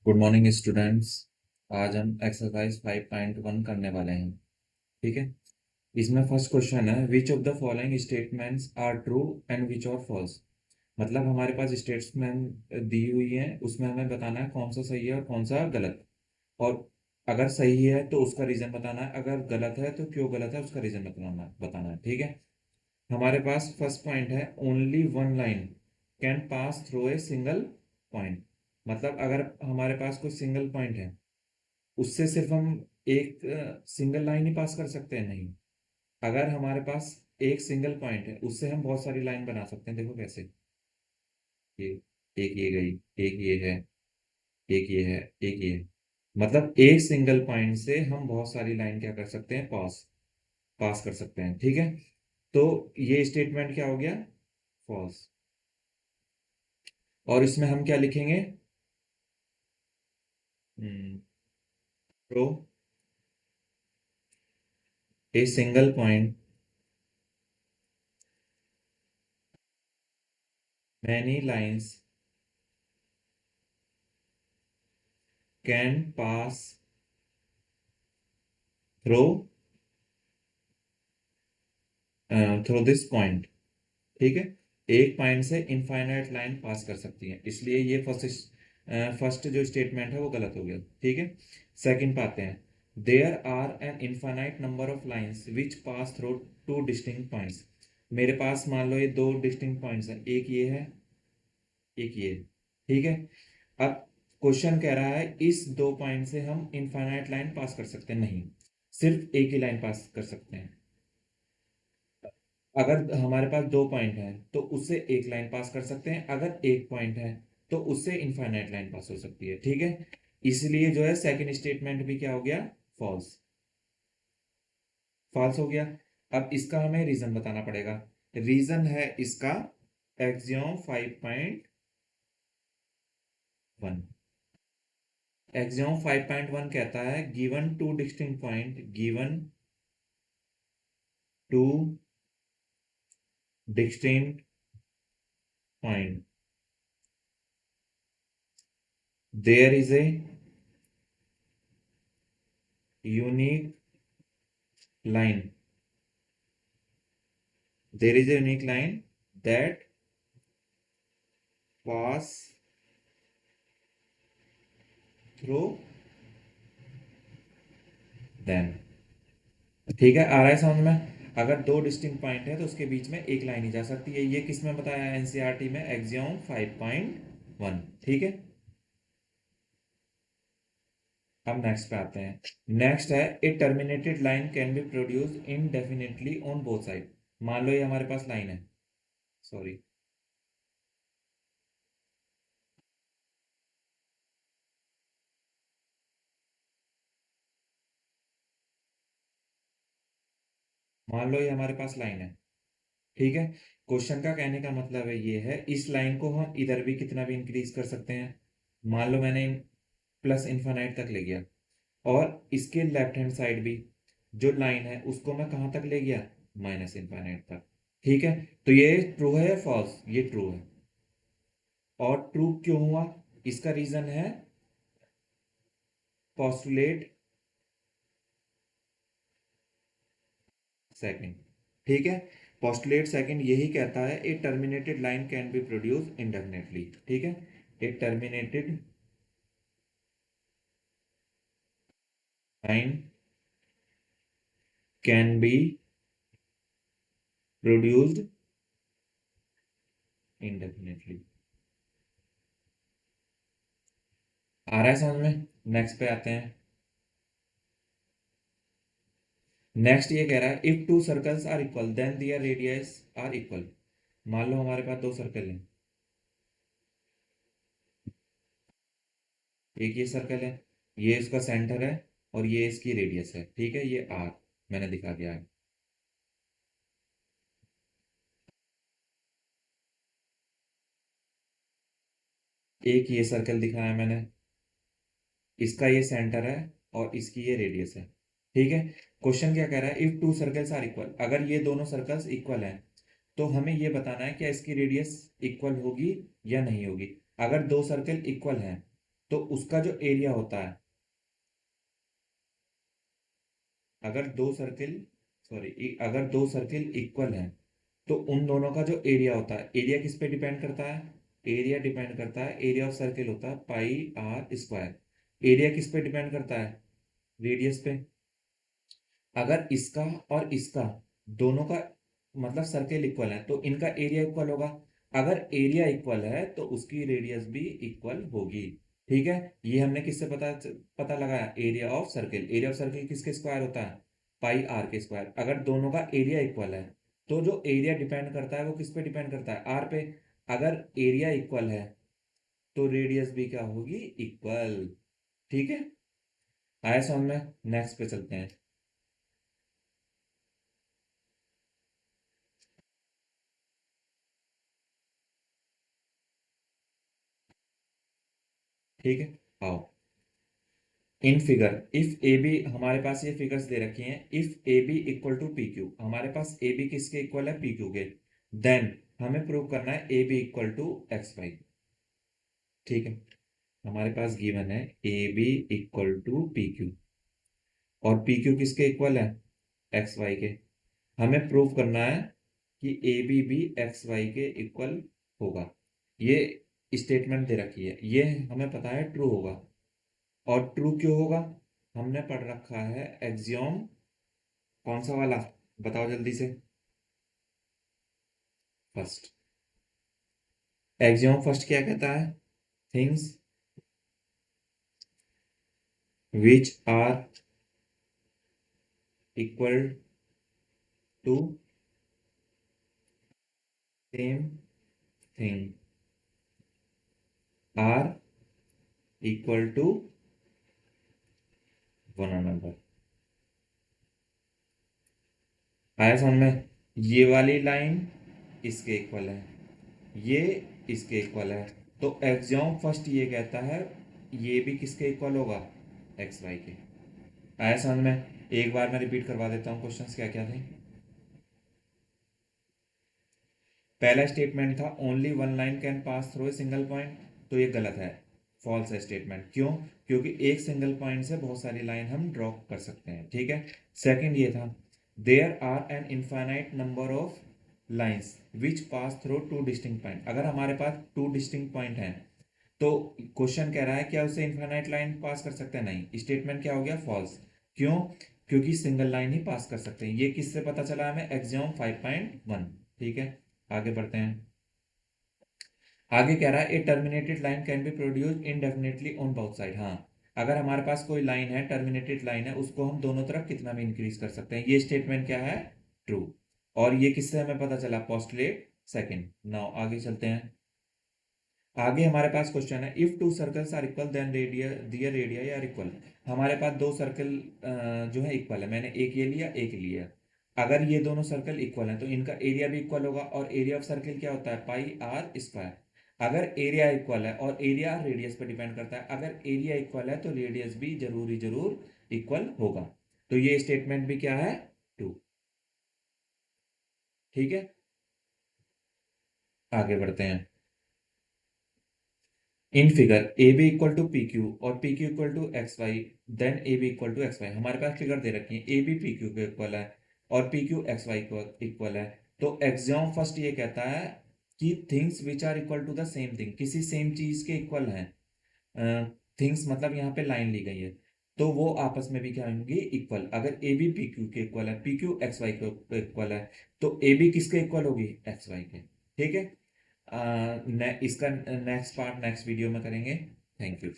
Good morning students. आज हम exercise 5.1 करने वाले हैं। ठीक है। इसमें फर्स्ट क्वेश्चन है, which of the following statements are true and which are false. मतलब हमारे पास स्टेटमेंट दी हुई है, उसमें हमें बताना है कौन सा सही है और कौन सा गलत। और अगर सही है तो उसका रीजन बताना है, अगर गलत है तो क्यों गलत है उसका रीजन बताना बताना है। ठीक है। हमारे पास फर्स्ट पॉइंट है, only one line can pass through a single point. मतलब अगर हमारे पास कोई सिंगल पॉइंट है, उससे सिर्फ हम एक सिंगल लाइन ही पास कर सकते हैं, नहीं। अगर हमारे पास एक सिंगल पॉइंट है, उससे हम बहुत सारी लाइन बना सकते हैं। देखो कैसे। ये एक ये गई, एक ये है, एक ये है, एक ये है। मतलब एक सिंगल पॉइंट से हम बहुत सारी लाइन क्या कर सकते हैं, पास पास कर सकते हैं। ठीक है। तो ये स्टेटमेंट क्या हो गया, फॉल्स। और इसमें हम क्या लिखेंगे, through a single point many lines can pass through through this point. ठीक है। एक पॉइंट से इनफाइनाइट लाइन पास कर सकती है, इसलिए ये फर्स्ट जो स्टेटमेंट है वो गलत हो गया। ठीक है। सेकंड पाते हैं, there are an infinite number of lines which pass through two distinct points. मेरे पास मान लो ये दो डिस्टिंक्ट पॉइंट्स हैं, एक ये है, एक ये है। ठीक है। अब क्वेश्चन कह रहा है इस दो पॉइंट से हम इनफाइनाइट लाइन पास कर सकते हैं, नहीं, सिर्फ एक ही लाइन पास कर सकते हैं। अगर हमारे पास दो पॉइंट है तो उससे एक लाइन पास कर सकते हैं, अगर एक पॉइंट है तो उससे इनफाइनाइट लाइन पास हो सकती है। ठीक है। इसलिए जो है सेकंड स्टेटमेंट भी क्या हो गया, फॉल्स। फॉल्स हो गया। अब इसका हमें रीजन बताना पड़ेगा। रीजन है इसका एक्सियोम 5.1। एक्सियोम 5.1 कहता है, given two distinct point, given two distinct point, there is a unique line, there is a unique line that pass through them। ठीक है, आ रहा है समझ में। अगर दो डिस्टिंक्ट पॉइंट है तो उसके बीच में एक लाइन ही जा सकती है। ये किस में बताया है, एनसीईआरटी में, एक्सियोम 5.1। ठीक है। अब नेक्स्ट पे आते हैं। नेक्स्ट है, a terminated line can be produce indefinitely on both side. मान लो ये हमारे पास लाइन है, सॉरी, मान लो ये हमारे पास लाइन है। ठीक है। क्वेश्चन का कहने का मतलब है, ये है इस लाइन को हम इधर भी कितना भी इंक्रीज कर सकते हैं। मान लो मैंने प्लस इन्फानाइट तक ले गया, और इसके लेफ्ट हैंड साइड भी जो लाइन है उसको मैं कहाँ तक ले गया, माइनस इन्फानाइट तक। ठीक है। तो ये ट्रू है या फॉल्स, ये ट्रू है। और ट्रू क्यों हुआ, इसका रीजन है पोस्टुलेट सेकंड। ठीक है। पोस्टुलेट सेकंड यही कहता है, a terminated line can be produce indefinitely. ठीक है। A terminated line can be produced indefinitely. आ रहा है समझ में। नेक्स्ट पे आते हैं। नेक्स्ट ये कह रहा है, if two circles are equal then their radius are equal. मान लो हमारे पास दो सर्कल हैं, एक ये सर्कल है, ये इसका सेंटर है, और ये इसकी रेडियस है। ठीक है, ये आर मैंने दिखा दिया है। एक ये सर्कल दिखाया मैंने, इसका ये सेंटर है और इसकी ये रेडियस है। ठीक है। क्वेश्चन क्या कह रहा है, if two circles are equal, अगर ये दोनों सर्कल्स इक्वल हैं तो हमें ये बताना है क्या इसकी रेडियस इक्वल होगी या नहीं होगी। अगर दो सर्कल इक्वल हैं तो उसका जो एरिया होता है, अगर दो सर्किल अगर दो सर्किल इक्वल हैं तो उन दोनों का जो एरिया होता है, एरिया किस पे डिपेंड करता है? एरिया डिपेंड करता है, एरिया ऑफ सर्किल होता है पाई आर स्क्वायर। एरिया किस पे डिपेंड करता है? रेडियस पे। अगर इसका और इसका दोनों का मतलब सर्किल इक्वल है तो इनका एरिया इक्वल होगा। अगर एरिया इक्वल है तो उसकी रेडियस भी इक्वल होगी। ठीक है, ये हमने किससे पता पता लगाया? Area of circle. Area of circle किसके स्क्वायर होता है? पाई आर के स्क्वायर। अगर दोनों का एरिया इक्वल है तो जो एरिया डिपेंड करता है वो किस पे डिपेंड करता है? आर पे। अगर एरिया इक्वल है तो रेडियस भी क्या होगी? इक्वल। ठीक है, आया समझ में? नेक्स्ट पे चलते हैं। ठीक है, आओ। In figure if A B, हमारे पास ये फिगर्स दे रखी हैं। If A B equal to P Q, हमारे पास ए बी किसके इक्वल है? पी क्यू के। देन हमें प्रूव करना है A B equal to X Y. ठीक है, हमारे पास गिवन है A B equal to P Q, और पी क्यू किसके इक्वल है? एक्स वाई के। हमें प्रूव करना है कि ए बी भी एक्स वाई के इक्वल होगा। ये स्टेटमेंट दे रखी है, ये हमें पता है ट्रू होगा। और ट्रू क्यों होगा? हमने पढ़ रखा है एक्सियोम, कौन सा वाला? बताओ जल्दी से। फर्स्ट। एक्सियोम फर्स्ट क्या कहता है? Things which are equal to same thing are equal to one another. आया समझ में? ये वाली लाइन इसके इक्वल है, ये इसके इक्वल है। तो एक्सियोम फर्स्ट ये कहता है ये भी किसके इक्वल होगा? एक्स वाई के। आया समझ में? एक बार मैं रिपीट करवा देता हूँ, क्वेश्चंस क्या क्या थे। पहला स्टेटमेंट था only one line can pass through a single point, तो ये गलत है, फॉल्स है स्टेटमेंट। क्यों? क्योंकि एक सिंगल पॉइंट से बहुत सारी लाइन हम ड्रॉ कर सकते हैं। ठीक है, सेकंड ये था there are an infinite number of lines which pass through two distinct point. अगर हमारे पास टू डिस्टिंक्ट पॉइंट हैं तो क्वेश्चन कह रहा है क्या उसे इनफाइनाइट लाइन पास कर सकते हैं? नहीं। स्टेटमेंट क्या हो गया? फॉल्स। क्यों? क्योंकि सिंगल लाइन ही पास कर सकते हैं। ये किससे पता चला हमें? एक्सियोम 5.1। ठीक है, आगे बढ़ते हैं। आगे कह रहा है a terminated line can be produce indefinitely on both side. हाँ, अगर हमारे पास कोई लाइन है, टर्मिनेटेड लाइन है, उसको हम दोनों तरफ कितना भी इंक्रीज कर सकते हैं। ये स्टेटमेंट क्या है? ट्रू। और ये किससे हमें पता चला? Postulate second. नाउ आगे चलते हैं। आगे हमारे पास क्वेश्चन है if two circles are equal then radii their radii are equal. हमारे पास दो सर्कल जो है इक्वल है, मैंने एक ये लिया एक लिया। अगर ये दोनों सर्कल इक्वल हैं तो इनका एरिया भी इक्वल होगा, और एरिया ऑफ सर्किल क्या होता है? पाई आर स्क्वायर। अगर एरिया इक्वल है, और एरिया रेडियस पर डिपेंड करता है, अगर एरिया इक्वल है तो रेडियस भी जरूर इक्वल होगा। तो ये स्टेटमेंट भी क्या है? ट्रू। ठीक है, आगे बढ़ते हैं। In figure A B equal to P Q और P Q equal to X Y, then A B equal to X Y. हमारे पास फिगर दे रखी है ए बी पी क्यू के इक्वल है और पी क्यू एक्स वाई को इक्वल है। तो एक्सियोम फर्स्ट ये कहता है कि things which are equal to the same thing, किसी सेम चीज के इक्वल हैं। थिंग्स मतलब यहाँ पे लाइन ली गई है, तो वो आपस में भी क्या होंगी? इक्वल। अगर ए बी पी क्यू के इक्वल है, पी क्यू एक्स वाई के इक्वल है, तो ए बी किसके इक्वल होगी? एक्स वाई के। ठीक है, इसका नेक्स्ट पार्ट नेक्स्ट वीडियो में करेंगे। Thank you.